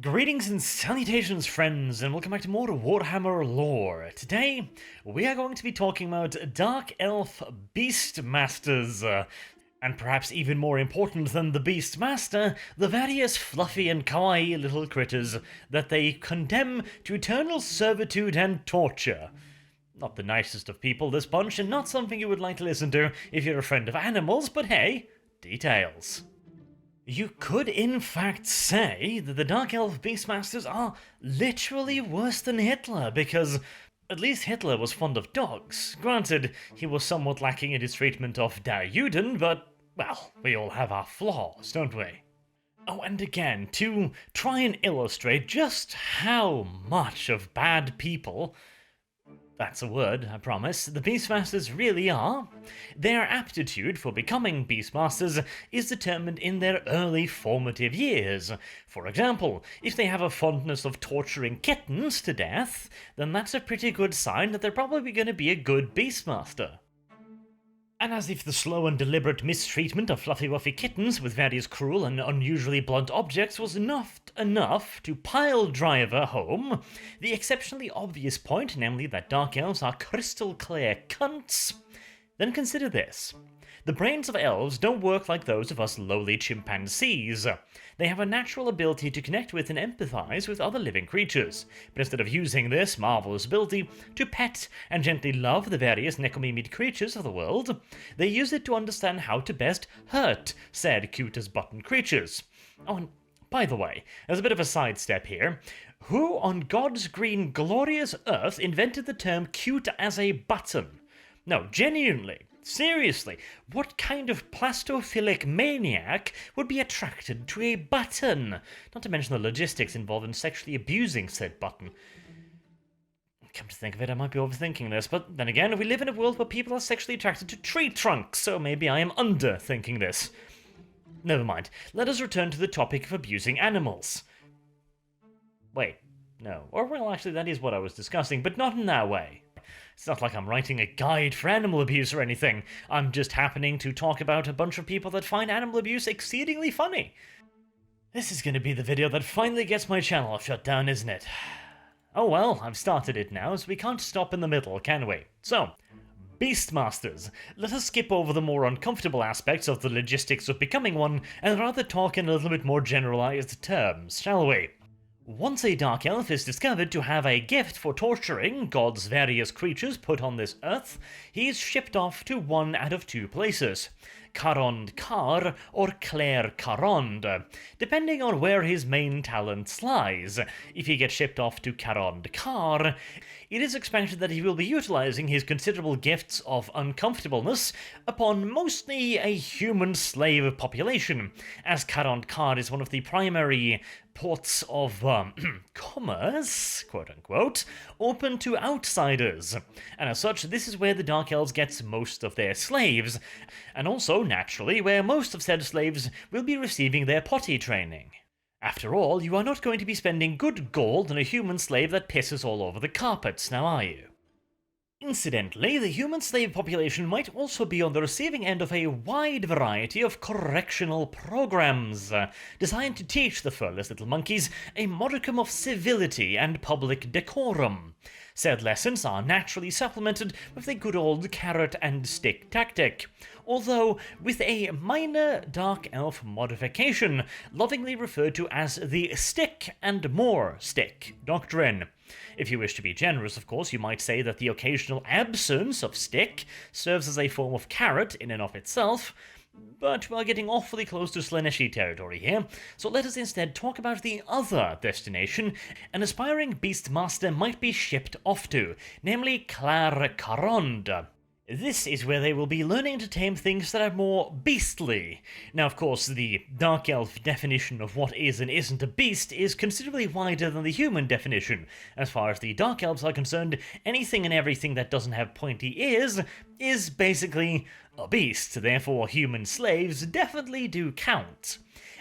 Greetings and salutations, friends, and welcome back to more Warhammer lore. Today, we are going to be talking about Dark Elf Beastmasters, and perhaps even more important than the Beastmaster, the various fluffy and kawaii little critters that they condemn to eternal servitude and torture. Not the nicest of people, this bunch, and not something you would like to listen to if you're a friend of animals, but hey, details. You could in fact say that the Dark Elf Beastmasters are literally worse than Hitler, because at least Hitler was fond of dogs. Granted, he was somewhat lacking in his treatment of Der Juden, but, well, we all have our flaws, don't we? Oh, and again, to try and illustrate just how much of bad people— that's a word, I promise— the Beastmasters really are. Their aptitude for becoming Beastmasters is determined in their early formative years. For example, if they have a fondness of torturing kittens to death, then that's a pretty good sign that they're probably going to be a good Beastmaster. And as if the slow and deliberate mistreatment of fluffy-wuffy kittens with various cruel and unusually blunt objects was enough to pile driver home the exceptionally obvious point, namely that Dark Elves are crystal clear cunts, then consider this. The brains of elves don't work like those of us lowly chimpanzees. They have a natural ability to connect with and empathize with other living creatures, but instead of using this marvelous ability to pet and gently love the various nekomimied creatures of the world, they use it to understand how to best hurt said cute-as-button creatures. Oh, and by the way, as a bit of a sidestep here, who on God's green glorious earth invented the term cute as a button? No, genuinely. Seriously, what kind of plastophilic maniac would be attracted to a button? Not to mention the logistics involved in sexually abusing said button. Come to think of it, I might be overthinking this, but then again, we live in a world where people are sexually attracted to tree trunks, so maybe I am underthinking this. Never mind, let us return to the topic of abusing animals. Wait, no. Or well, actually, that is what I was discussing, but not in that way. It's not like I'm writing a guide for animal abuse or anything. I'm just happening to talk about a bunch of people that find animal abuse exceedingly funny. This is going to be the video that finally gets my channel shut down, isn't it? Oh well, I've started it now, so we can't stop in the middle, can we? So, Beastmasters. Let us skip over the more uncomfortable aspects of the logistics of becoming one, and rather talk in a little bit more generalized terms, shall we? Once a Dark Elf is discovered to have a gift for torturing God's various creatures put on this earth, he is shipped off to one out of two places, Karond Kar or Claire Karond, depending on where his main talent lies. If he gets shipped off to Karond Kar, it is expected that he will be utilizing his considerable gifts of uncomfortableness upon mostly a human slave population, as Karond Kar is one of the primary ports of commerce, quote-unquote, open to outsiders. And as such, this is where the Dark Elves gets most of their slaves, and also, naturally, where most of said slaves will be receiving their potty training. After all, you are not going to be spending good gold on a human slave that pisses all over the carpets, now are you? Incidentally, the human slave population might also be on the receiving end of a wide variety of correctional programs, designed to teach the furless little monkeys a modicum of civility and public decorum. Said lessons are naturally supplemented with a good old carrot and stick tactic, although with a minor Dark Elf modification, lovingly referred to as the stick and more stick doctrine. If you wish to be generous, of course, you might say that the occasional absence of stick serves as a form of carrot in and of itself, but we're getting awfully close to Slaaneshi territory here, so let us instead talk about the other destination an aspiring Beastmaster might be shipped off to, namely Claire Karond. This is where they will be learning to tame things that are more beastly. Now, of course, the Dark Elf definition of what is and isn't a beast is considerably wider than the human definition. As far as the Dark Elves are concerned, anything and everything that doesn't have pointy ears is basically a beast, therefore human slaves definitely do count.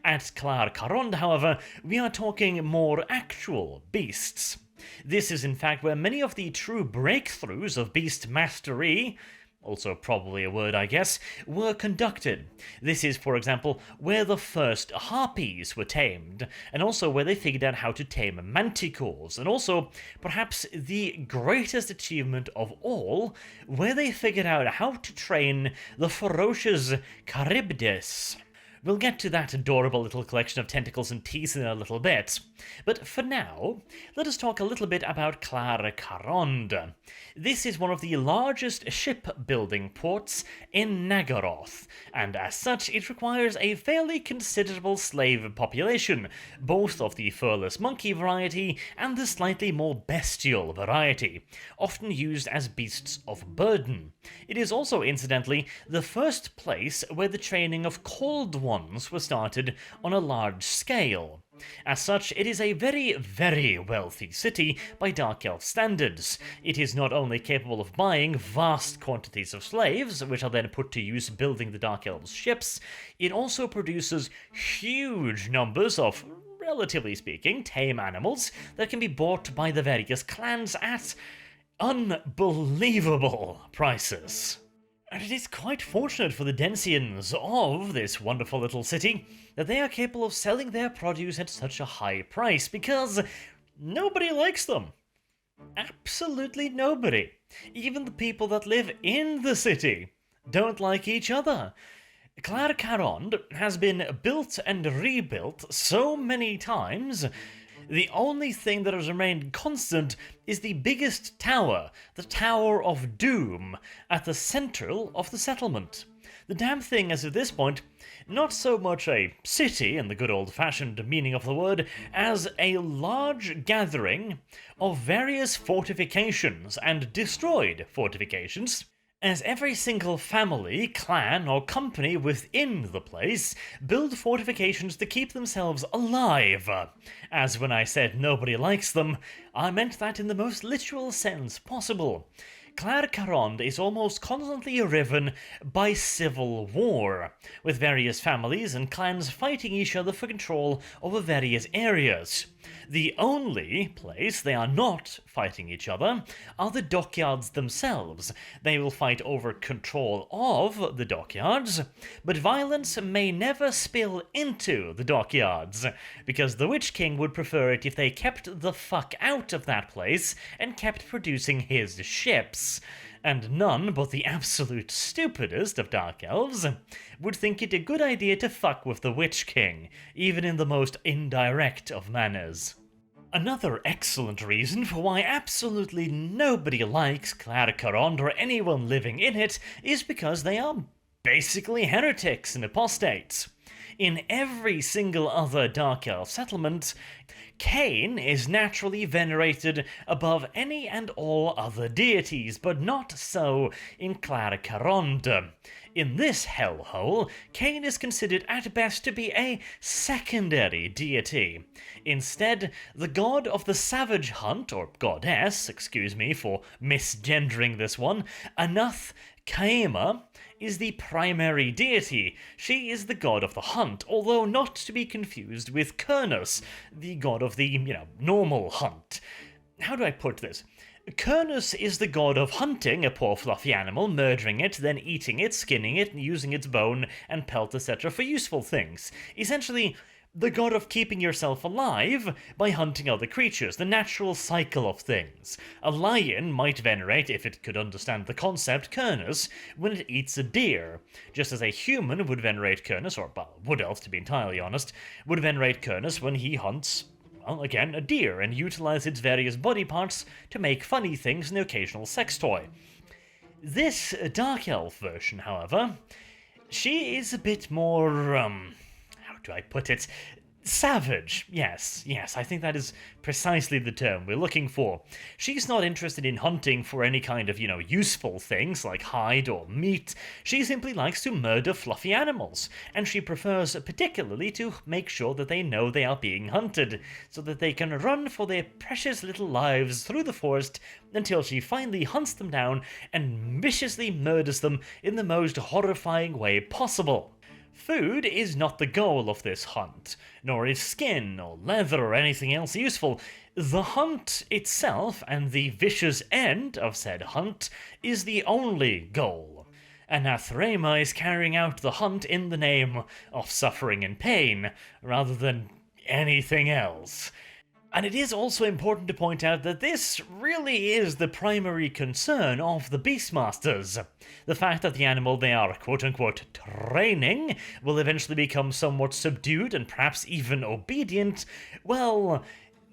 At Claire Karond, however, we are talking more actual beasts. This is in fact where many of the true breakthroughs of beast mastery, also probably a word I guess, were conducted. This is, for example, where the first harpies were tamed, and also where they figured out how to tame manticores, and also, perhaps the greatest achievement of all, where they figured out how to train the ferocious Charybdis. We'll get to that adorable little collection of tentacles and teeth in a little bit, but for now, let us talk a little bit about Clara Caronde. This is one of the largest shipbuilding ports in Naggaroth, and as such it requires a fairly considerable slave population, both of the furless monkey variety and the slightly more bestial variety, often used as beasts of burden. It is also, incidentally, the first place where the training of cold ones was started on a large scale. As such, it is a very, very wealthy city by Dark Elf standards. It is not only capable of buying vast quantities of slaves, which are then put to use building the Dark Elves' ships, it also produces huge numbers of, relatively speaking, tame animals that can be bought by the various clans at unbelievable prices. And it is quite fortunate for the Densians of this wonderful little city that they are capable of selling their produce at such a high price, because nobody likes them. Absolutely nobody. Even the people that live in the city don't like each other. Clara Caronde has been built and rebuilt so many times. The only thing that has remained constant is the biggest tower, the Tower of Doom, at the centre of the settlement. The damn thing is, at this point, not so much a city in the good old-fashioned meaning of the word, as a large gathering of various fortifications and destroyed fortifications, as every single family, clan, or company within the place build fortifications to keep themselves alive. As when I said nobody likes them, I meant that in the most literal sense possible. Clara Caronde is almost constantly riven by civil war, with various families and clans fighting each other for control over various areas. The only place they are not fighting each other are the dockyards themselves. They will fight over control of the dockyards, but violence may never spill into the dockyards, because the Witch King would prefer it if they kept the fuck out of that place and kept producing his ships. And none but the absolute stupidest of Dark Elves would think it a good idea to fuck with the Witch King, even in the most indirect of manners. Another excellent reason for why absolutely nobody likes Clara Caronde or anyone living in it is because they are basically heretics and apostates. In every single other Dark Elf settlement, Cain is naturally venerated above any and all other deities, but not so in Clara Caronde. In this hellhole, Cain is considered at best to be a secondary deity. Instead, the god of the savage hunt, or goddess, excuse me for misgendering this one, Anath Kaema, is the primary deity. She is the god of the hunt, although not to be confused with Kernus, the god of the, normal hunt. How do I put this? Kernus is the god of hunting a poor fluffy animal, murdering it, then eating it, skinning it, and using its bone and pelt, etc. for useful things. Essentially, the god of keeping yourself alive by hunting other creatures, the natural cycle of things. A lion might venerate, if it could understand the concept, Kernus when it eats a deer, just as a human would venerate Kernus, or, well, wood elf to be entirely honest, would venerate Kernus when he hunts, well, again, a deer, and utilize its various body parts to make funny things and the occasional sex toy. This Dark Elf version, however, she is a bit more, how do I put it? Savage. Yes, I think that is precisely the term we're looking for. She's not interested in hunting for any kind of, useful things like hide or meat. She simply likes to murder fluffy animals, and she prefers particularly to make sure that they know they are being hunted, so that they can run for their precious little lives through the forest until she finally hunts them down and viciously murders them in the most horrifying way possible. Food is not the goal of this hunt, nor is skin or leather or anything else useful. The hunt itself and the vicious end of said hunt is the only goal. Anathrema is carrying out the hunt in the name of suffering and pain, rather than anything else. And it is also important to point out that this really is the primary concern of the Beastmasters. The fact that the animal they are quote-unquote training will eventually become somewhat subdued and perhaps even obedient, well,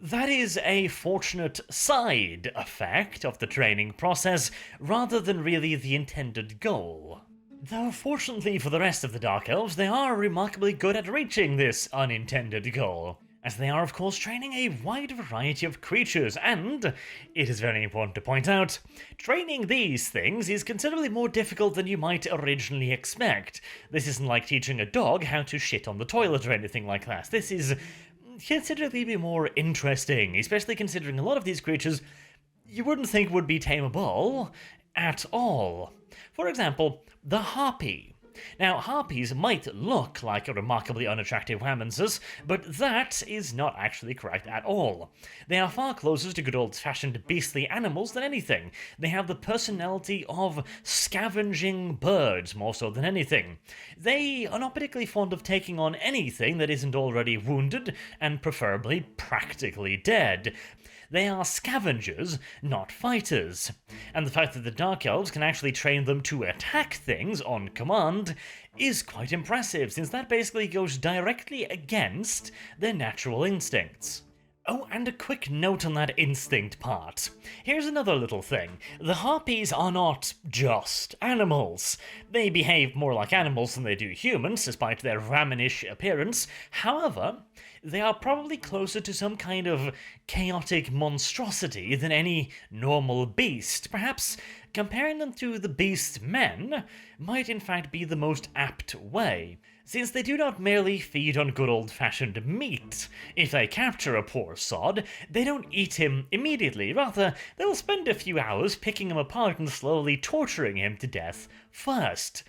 that is a fortunate side effect of the training process, rather than really the intended goal. Though fortunately for the rest of the Dark Elves, they are remarkably good at reaching this unintended goal, as they are of course training a wide variety of creatures, and, it is very important to point out, training these things is considerably more difficult than you might originally expect. This isn't like teaching a dog how to shit on the toilet or anything like that. This is considerably more interesting, especially considering a lot of these creatures you wouldn't think would be tameable at all. For example, the harpy. Now, harpies might look like remarkably unattractive womanises, but that is not actually correct at all. They are far closer to good old-fashioned beastly animals than anything. They have the personality of scavenging birds more so than anything. They are not particularly fond of taking on anything that isn't already wounded, and preferably practically dead. They are scavengers, not fighters. And the fact that the Dark Elves can actually train them to attack things on command is quite impressive, since that basically goes directly against their natural instincts. Oh, and a quick note on that instinct part. Here's another little thing. The harpies are not just animals. They behave more like animals than they do humans, despite their raminish appearance. However, they are probably closer to some kind of chaotic monstrosity than any normal beast. Perhaps comparing them to the beast men might in fact be the most apt way, since they do not merely feed on good old-fashioned meat. If they capture a poor sod, they don't eat him immediately. Rather, they'll spend a few hours picking him apart and slowly torturing him to death first.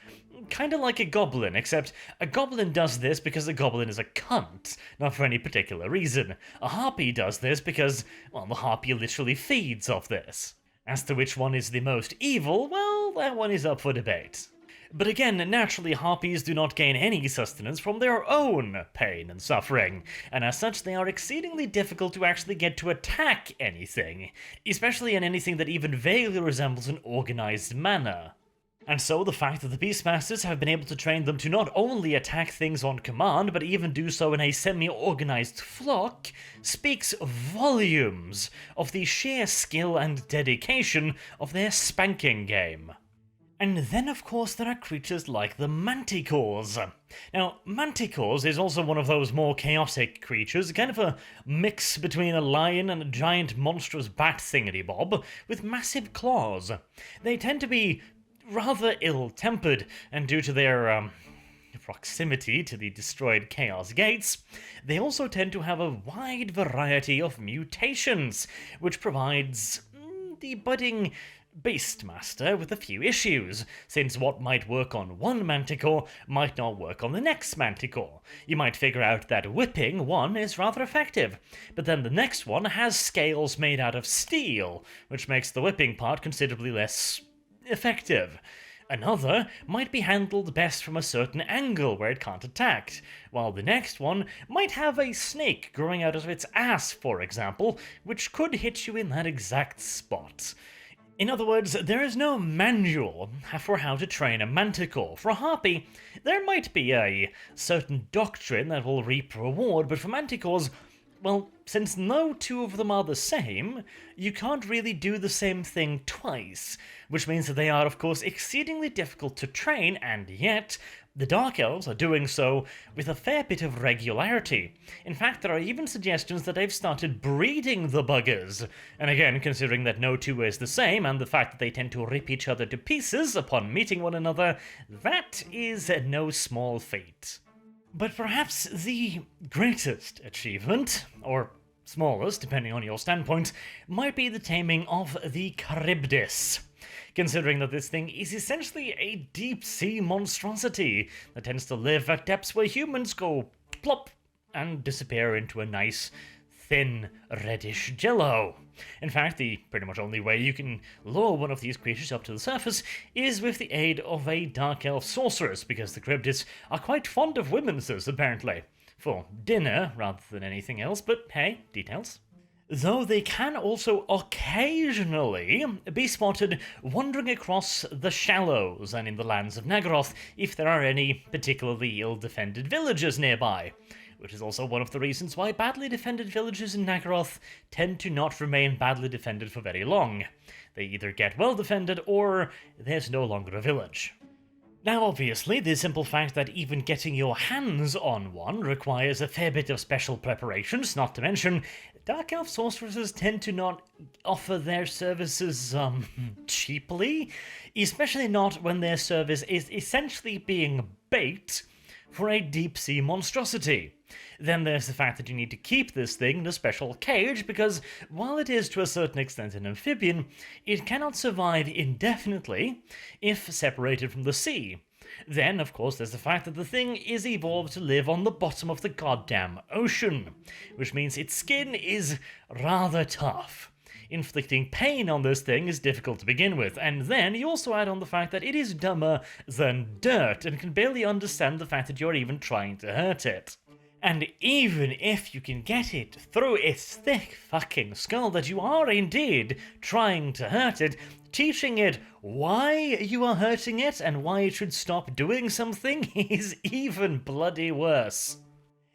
Kinda like a goblin, except a goblin does this because a goblin is a cunt, not for any particular reason. A harpy does this because, well, the harpy literally feeds off this. As to which one is the most evil, well, that one is up for debate. But again, naturally harpies do not gain any sustenance from their own pain and suffering, and as such they are exceedingly difficult to actually get to attack anything, especially in anything that even vaguely resembles an organized manner. And so the fact that the Beastmasters have been able to train them to not only attack things on command, but even do so in a semi-organized flock, speaks volumes of the sheer skill and dedication of their spanking game. And then, of course, there are creatures like the manticores. Now, manticores is also one of those more chaotic creatures, kind of a mix between a lion and a giant monstrous bat thingity-bob, with massive claws. They tend to be rather ill-tempered, and due to their proximity to the destroyed Chaos Gates, they also tend to have a wide variety of mutations, which provides the budding Beastmaster with a few issues, since what might work on one manticore might not work on the next manticore. You might figure out that whipping one is rather effective, but then the next one has scales made out of steel, which makes the whipping part considerably less effective. Another might be handled best from a certain angle where it can't attack, while the next one might have a snake growing out of its ass, for example, which could hit you in that exact spot. In other words, there is no manual for how to train a manticore. For a harpy, there might be a certain doctrine that will reap reward, but for manticores, well, since no two of them are the same, you can't really do the same thing twice, which means that they are, of course, exceedingly difficult to train, and yet the Dark Elves are doing so with a fair bit of regularity. In fact, there are even suggestions that they've started breeding the buggers, and again, considering that no two is the same, and the fact that they tend to rip each other to pieces upon meeting one another, that is no small feat. But perhaps the greatest achievement, or smallest, depending on your standpoint, might be the taming of the Charybdis, considering that this thing is essentially a deep-sea monstrosity that tends to live at depths where humans go plop and disappear into a nice, thin, reddish jello. In fact, the pretty much only way you can lure one of these creatures up to the surface is with the aid of a Dark Elf sorceress, because the Cryptids are quite fond of womenses, apparently. For dinner, rather than anything else, but hey, details. Though they can also occasionally be spotted wandering across the shallows and in the lands of Naggaroth if there are any particularly ill-defended villages nearby, which is also one of the reasons why badly defended villages in Naggaroth tend to not remain badly defended for very long. They either get well defended or there's no longer a village. Now, obviously, the simple fact that even getting your hands on one requires a fair bit of special preparations, not to mention Dark Elf sorceresses tend to not offer their services, cheaply, especially not when their service is essentially being bait for a deep-sea monstrosity. Then there's the fact that you need to keep this thing in a special cage, because while it is to a certain extent an amphibian, it cannot survive indefinitely if separated from the sea. Then, of course, there's the fact that the thing is evolved to live on the bottom of the goddamn ocean, which means its skin is rather tough. Inflicting pain on this thing is difficult to begin with, and then you also add on the fact that it is dumber than dirt and can barely understand the fact that you're even trying to hurt it. And even if you can get it through its thick fucking skull that you are indeed trying to hurt it, teaching it why you are hurting it and why it should stop doing something is even bloody worse.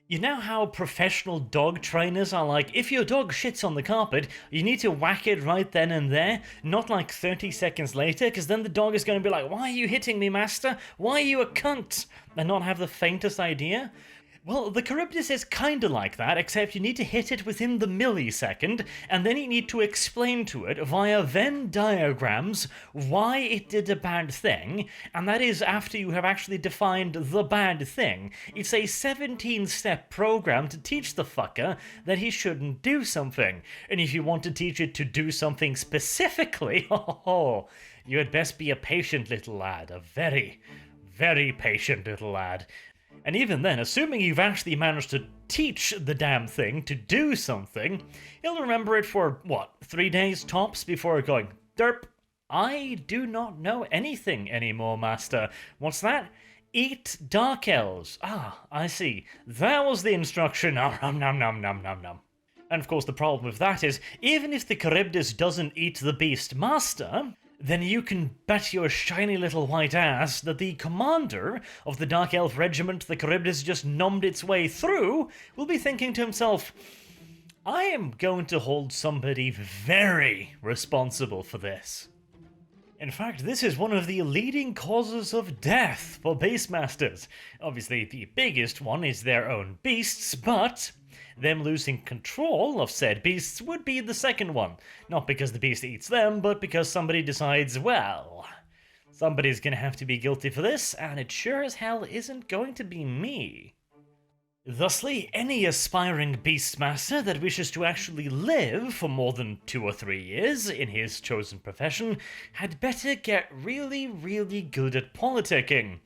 You know how professional dog trainers are like, if your dog shits on the carpet, you need to whack it right then and there, not like 30 seconds later, because then the dog is going to be like, why are you hitting me, master? Why are you a cunt? And not have the faintest idea? Well, the Charybdis is kinda like that, except you need to hit it within the millisecond, and then you need to explain to it via Venn diagrams why it did a bad thing, and that is after you have actually defined the bad thing. It's a 17-step program to teach the fucker that he shouldn't do something, and if you want to teach it to do something specifically, you had best be a patient little lad, a very, very patient little lad. And even then, assuming you've actually managed to teach the damn thing to do something, he'll remember it for, 3 days tops before going, derp, I do not know anything anymore, master. What's that? Eat dark elves. Ah, I see. That was the instruction. Nom nom nom nom nom nom. And of course the problem with that is, even if the Charybdis doesn't eat the Beastmaster, then you can bet your shiny little white ass that the commander of the Dark Elf regiment the Charybdis just numbed its way through will be thinking to himself, I am going to hold somebody very responsible for this. In fact, this is one of the leading causes of death for Beastmasters. Obviously, the biggest one is their own beasts, but them losing control of said beasts would be the second one. Not because the beast eats them, but because somebody decides, well, somebody's gonna have to be guilty for this, and it sure as hell isn't going to be me. Thusly, any aspiring Beastmaster that wishes to actually live for more than 2 or 3 years in his chosen profession had better get really, really good at politicking,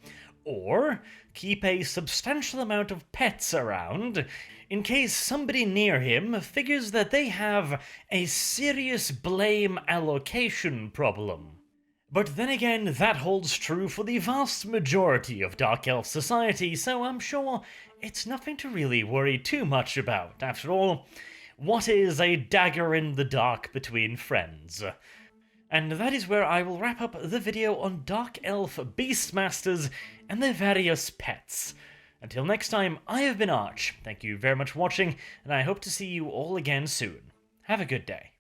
or keep a substantial amount of pets around in case somebody near him figures that they have a serious blame allocation problem. But then again, that holds true for the vast majority of Dark Elf society, so I'm sure it's nothing to really worry too much about. After all, what is a dagger in the dark between friends? And that is where I will wrap up the video on Dark Elf Beastmasters and their various pets. Until next time, I have been Arch. Thank you very much for watching, and I hope to see you all again soon. Have a good day.